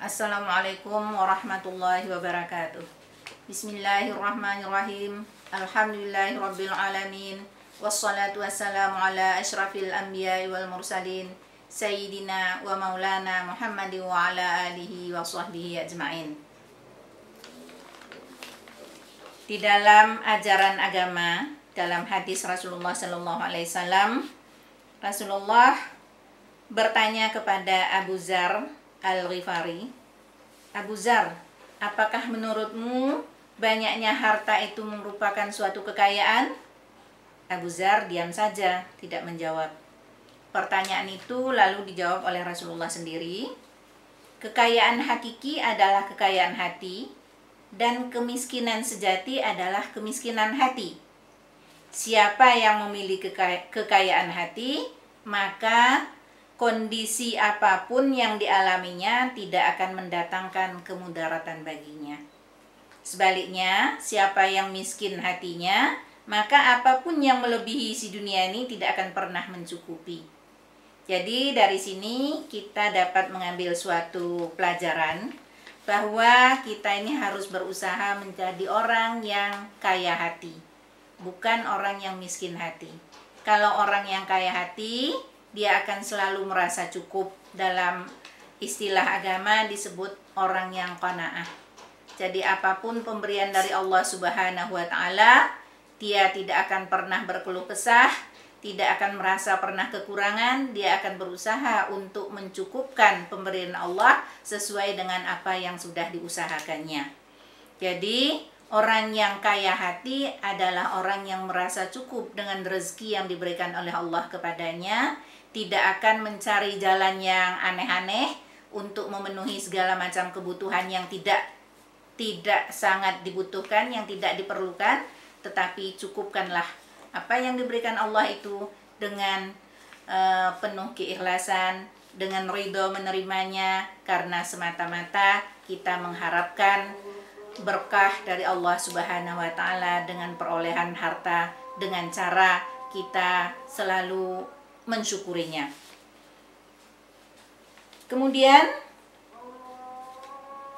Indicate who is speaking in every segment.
Speaker 1: Assalamualaikum warahmatullahi wabarakatuh. Bismillahirrahmanirrahim. Alhamdulillahirabbil alamin. Wassalatu wassalamu ala asyrafil anbiya'i wal mursalin sayyidina wa maulana Muhammadin wa ala alihi wa sahbihi ajmain. Di dalam ajaran agama, dalam hadis Rasulullah sallallahu alaihi wasallam, Rasulullah bertanya kepada Abu Dzar Al-Ghifari, "Abu Dzar, apakah menurutmu banyaknya harta itu merupakan suatu kekayaan?" Abu Dzar diam saja, tidak menjawab. Pertanyaan itu lalu dijawab oleh Rasulullah sendiri. Kekayaan hakiki adalah kekayaan hati, dan kemiskinan sejati adalah kemiskinan hati. Siapa yang memiliki kekayaan hati, maka kondisi apapun yang dialaminya tidak akan mendatangkan kemudaratan baginya. Sebaliknya, siapa yang miskin hatinya, maka apapun yang melebihi si dunia ini tidak akan pernah mencukupi. Jadi dari sini kita dapat mengambil suatu pelajaran bahwa kita ini harus berusaha menjadi orang yang kaya hati, bukan orang yang miskin hati. Kalau orang yang kaya hati, dia akan selalu merasa cukup. Dalam istilah agama disebut orang yang qanaah. Jadi apapun pemberian dari Allah Subhanahu wa ta'ala, dia tidak akan pernah berkeluh kesah, tidak akan merasa pernah kekurangan. Dia akan berusaha untuk mencukupkan pemberian Allah sesuai dengan apa yang sudah diusahakannya. Jadi orang yang kaya hati adalah orang yang merasa cukup dengan rezeki yang diberikan oleh Allah kepadanya, tidak akan mencari jalan yang aneh-aneh untuk memenuhi segala macam kebutuhan yang tidak sangat dibutuhkan, yang tidak diperlukan, tetapi cukupkanlah apa yang diberikan Allah itu dengan penuh keikhlasan, dengan ridho menerimanya, karena semata-mata kita mengharapkan berkah dari Allah Subhanahu wa ta'ala dengan perolehan harta, dengan cara kita selalu mensyukurinya. Kemudian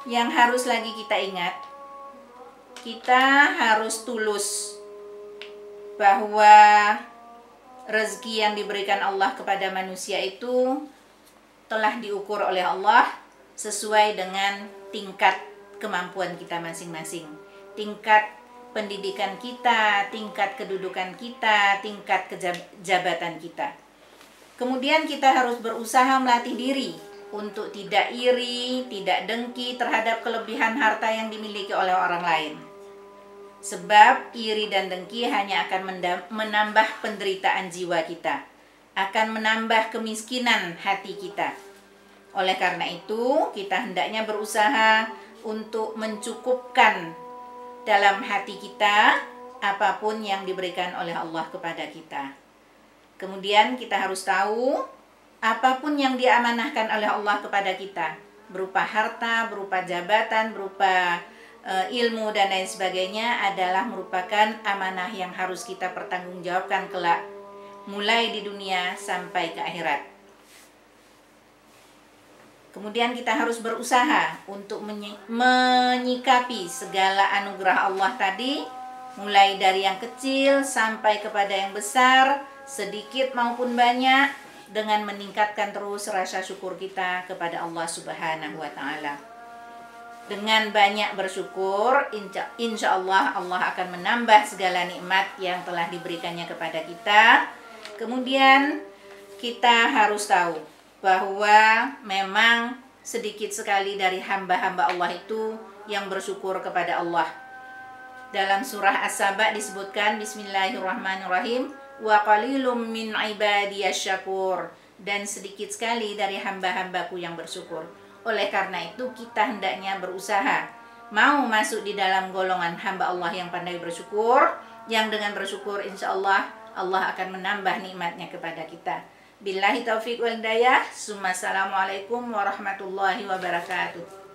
Speaker 1: yang harus lagi kita ingat, kita harus tulus bahwa rezeki yang diberikan Allah kepada manusia itu telah diukur oleh Allah sesuai dengan tingkat kemampuan kita masing-masing, tingkat pendidikan kita, tingkat kedudukan kita, tingkat jabatan kita. Kemudian kita harus berusaha melatih diri untuk tidak iri, tidak dengki terhadap kelebihan harta yang dimiliki oleh orang lain. Sebab iri dan dengki hanya akan menambah penderitaan jiwa kita, akan menambah kemiskinan hati kita. Oleh karena itu, kita hendaknya berusaha untuk mencukupkan dalam hati kita apapun yang diberikan oleh Allah kepada kita. Kemudian kita harus tahu apapun yang diamanahkan oleh Allah kepada kita, berupa harta, berupa jabatan, berupa ilmu dan lain sebagainya, adalah merupakan amanah yang harus kita pertanggungjawabkan kelak, mulai di dunia sampai ke akhirat. Kemudian kita harus berusaha untuk menyikapi segala anugerah Allah tadi, mulai dari yang kecil sampai kepada yang besar, sedikit maupun banyak, dengan meningkatkan terus rasa syukur kita kepada Allah Subhanahu wa ta'ala. Dengan banyak bersyukur, insya Allah Allah akan menambah segala nikmat yang telah diberikannya kepada kita. Kemudian kita harus tahu bahwa memang sedikit sekali dari hamba-hamba Allah itu yang bersyukur kepada Allah. Dalam surah As-Saba disebutkan, Bismillahirrahmanirrahim, wa qalilum min ibadiyasy syakur, dan sedikit sekali dari hamba-hambaku yang bersyukur. Oleh karena itu kita hendaknya berusaha mau masuk di dalam golongan hamba Allah yang pandai bersyukur, yang dengan bersyukur insya Allah Allah akan menambah nikmatnya kepada kita. Billahi taufiq wal hidayah. Assalamualaikum warahmatullahi wabarakatuh.